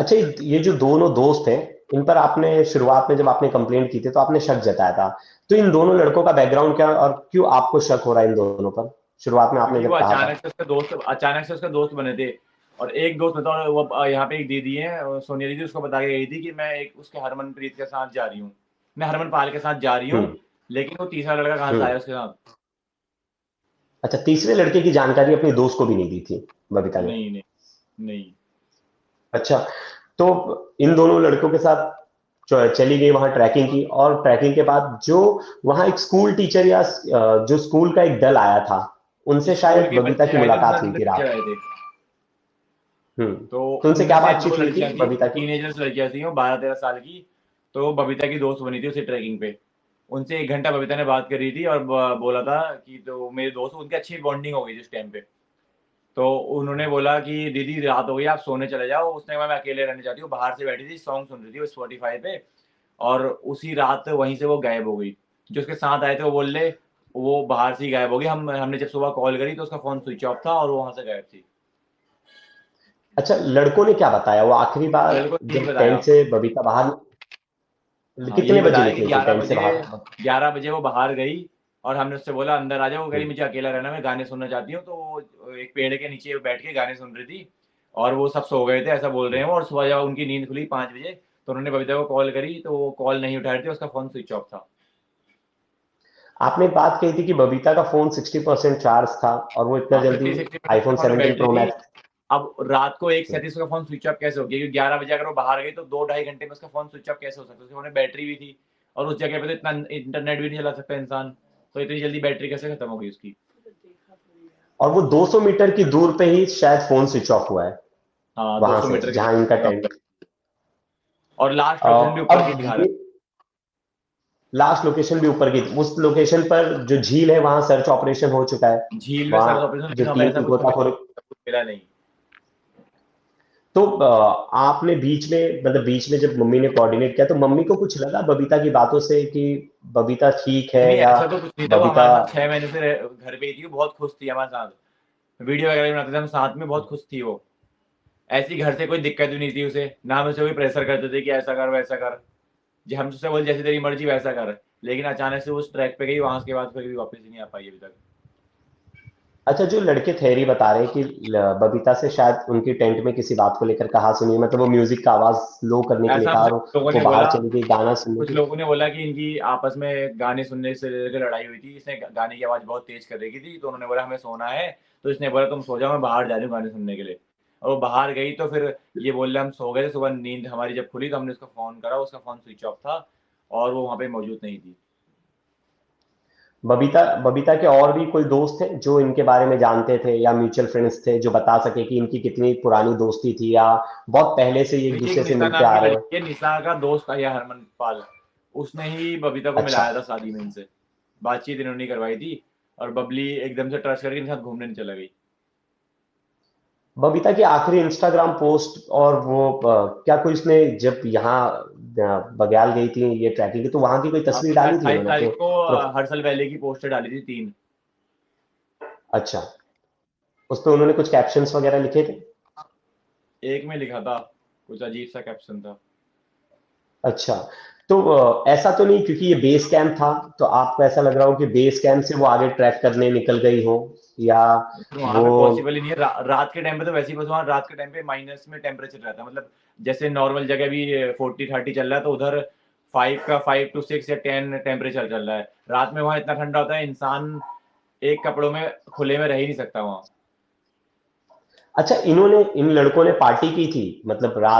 अच्छा, ये जो दोनों दोस्त हैं, इन पर आपने शुरुआत में जब आपने कंप्लेंट की थी तो आपने शक जताया था। तो इन दोनों लड़कों का बैकग्राउंड क्या और क्यों आपको शक हो रहा है इन दोनों पर? शुरुआत में आपने क्योंकि वो जब कहा था। अचानक से उसके दोस्त बने थे। और एक दोस्त बताओ, वो यहाँ पे एक दीदी है, सोनिया दीदी, उसको बता के गई थी कि मैं एक उसके हरमनप्रीत के साथ जा रही हूँ, मैं हरमन पाल के साथ जा रही हूँ। हम्म। लेकिन वो तीसरा लड़का कहाँ से हम्म। आया उसके साथ? अच्छा, तीसरे लड़के की जानकारी अपने दोस्त को भी नहीं दी थी बबीता ने? नहीं, नहीं, नहीं। अच्छा, तो इन दोनों लड़कों के साथ चली गई वहां ट्रैकिंग की, और ट्रैकिंग के बाद जो वहां एक स्कूल टीचर या जो स्कूल का एक दल आया था, उनसे स्कूल शायद के बबीता बच्चे की आए थे, उनके मुलाकात साथ हुई उनके थी टीचर रात। आए थे। तो तो उनसे उनमें क्या से दो बातचीत हुई थी लड़कियां थी, बबीता की? टीनेजर्स लड़कियां थी, वो 12-13 साल की। तो वो बबीता की दोस्त बनी थी उसी ट्रैकिंग पे। उनसे 1 घंटा बबीता ने बात करी थी और बोला था कि तो मेरे दोस्त, उनकी अच्छी बॉन्डिंग हो गई थी उस टाइम पे। तो उन्होंने बोला कि दीदी रात हो गई, आप सोने चले जाओ। उसने कहा मैं अकेले रहने चाहती हूँ। बाहर से बैठी थी, सॉन्ग सुन रही थी वो स्पॉटिफाई पे। और उसी रात वहीं से वो गायब हो गई। जो उसके साथ आए थे वो बोल रहे, वो बाहर से ही गायब हो गई। हमने जब सुबह कॉल करी तो उसका फोन स्विच ऑफ था और वो वहां से गायब थी। अच्छा, लड़कों ने क्या बताया? वो आखिरी बार लड़कों ने नहीं जब बताया। टेंट से बबीता बाहर हाँ, यही कितने बजे बताया कि निकली थी 11 टेंट से बजे बाहर? 11 बजे वो बाहर गई। और हमने उससे बोला अंदर आ जाओ। वो कह रही हम्म। मुझे अकेला रहना, मैं गाने सुनना चाहती हूँ। तो वो एक पेड़ के नीचे बैठ के गाने सुन रही थी। और वो सब सो गए थे, ऐसा बोल रहे हैं वो। और सुबह जब उनकी नींद खुली 5 बजे, तो उन्होंने बबीता को कॉल करी तो वो कॉल नहीं उठा रही थी, उसका फोन स्विच ऑफ था। आपने एक बात कही थी कि बबीता का फोन 60% चार्ज था और वो इतना हाँ, जल्दी 50-60% उसके आईफोन फोन में 17 बैटरी प्रो थी। मैक्स। अब रात को 1:37 का फोन स्विच ऑफ कैसे हो गया? क्योंकि 11 बजे अगर वो बाहर गई तो 2-2.5 घंटे में उसका फोन स्विच ऑफ कैसे हो सकता है? उसके फोन में बैटरी भी थी। और उस जगह पे तो इतना इंटरनेट भी नहीं चला सकता इंसान। तो इतनी जल्दी बैटरी कैसे खत्म हो गई उसकी? और वो 200 मीटर की दूर पे ही शायद फोन स्विच ऑफ हुआ है, हाँ, वहां 200 से मीटर के जहां इनका दूर। टेंट। और लास्ट लोकेशन भी ऊपर की दिखा अब रहा लास्ट लोकेशन भी ऊपर की, उस लोकेशन पर जो झील है वहां सर्च ऑपरेशन हो चुका है। है। झील में वहां सर्च ऑपरेशन, जो लेकिन हमें ऐसा तीन कुछ गोताखोर। मिला नहीं। तो आपने बीच में, मतलब बीच में जब मम्मी ने कोऑर्डिनेट किया तो मम्मी को कुछ लगा बबीता की बातों से कि बबीता ठीक है, नहीं, नहीं, या ऐसा तो कुछ नहीं था। वो बबीता? हमारे साथ 6 महीने से घर पे ही थी। वो बहुत खुश थी हमारे साथ। वीडियो वगैरह भी बनाते थे हम साथ में, बहुत खुश थी वो। ऐसी घर से कोई दिक्कत भी नहीं थी उसे, ना हम उसे कोई प्रेशर करते थे कि ऐसा कर वैसा कर। हम उससे बोले जैसे तेरी मर्जी वैसा कर। लेकिन अचानक से वो उस ट्रैक पे गई, वहां के बाद फिर भी वापस ही नहीं आ पाई अभी तक। अच्छा, जो लड़के थेरी बता रहे हैं कि बबीता से शायद उनकी टेंट में किसी बात को लेकर कहा सुनी, मतलब वो म्यूजिक का आवाज लो करने के लिए ऐसा कहा कुछ और लोगों वो ने बाहर बोला। चली गई गाना सुनने कुछ की। लोगों ने बोला कि इनकी आपस में गाने सुनने से लेकर लड़ाई हुई थी। इसने गाने की आवाज़ बहुत तेज़ कर रखी थी, तो उन्होंने बोला हमें सोना है। तो इसने बोला तुम सो जाओ, मैं बाहर जा रही हूँ गाने सुनने के लिए। और वो बाहर गई तो फिर ये बोल रहे हम सो गए थे। सुबह नींद हमारी जब खुली तो हमने उसको फ़ोन करा, उसका फ़ोन स्विच ऑफ था। और वो वहाँ पे मौजूद नहीं थी। बबीता बबीता के और भी कोई दोस्त हैं जो इनके बारे में जानते थे, या म्यूचुअल फ्रेंड्स थे जो बता सके कि इनकी कितनी पुरानी दोस्ती थी, या बहुत पहले से ये एक देखिए, एक दूसरे से निशा मिलते नाम आ की रहे हैं? लड़की है, निशा का दोस्त था यह हरमनपाल। उसने ही बबीता को अच्छा, मिलाया था शादी में इनसे। बातचीत इन्होंने करवाई थी। और बबली एकदम से ट्रस्ट करके इनके साथ घूमने नहीं चला गई। बबीता की आखिरी इंस्टाग्राम पोस्ट और वो क्या कोई उसने जब यहाँ बग्याल गई थी ये ट्रैकिंग की, तो वहां की कोई हाँ, तस्वीर उसने डाली थी 28 उन्होंने अपने तारीख को प्रोफ-? हर्षल वैली की पोस्टर डाली थी 3। अच्छा, उस पर उन्होंने कुछ कैप्शंस वगैरह लिखे थे? एक में लिखा था, कुछ अजीब सा कैप्शन था। अच्छा, तो ऐसा तो नहीं क्योंकि ये बेस कैंप था, तो आपको ऐसा लग रहा हो कि बेस कैंप से वो आगे ट्रैक करने निकल गई हो, या वहां वो? पे पॉसिबल ही नहीं है। रात के टाइम पे तो वैसे ही, बस वहाँ रात के टाइम पे माइनस में टेम्परेचर रहता है। मतलब जैसे नॉर्मल जगह भी 40-30 चल रहा है, तो उधर 5 to 6 या 10 टेम्परेचर चल रहा है। रात में वहाँ इतना ठंडा होता है, इंसान एक कपड़ों में खुले में रह ही नहीं सकता वहाँ। अच्छा, इन लड़कों ने पार्टी की थी मतलब रात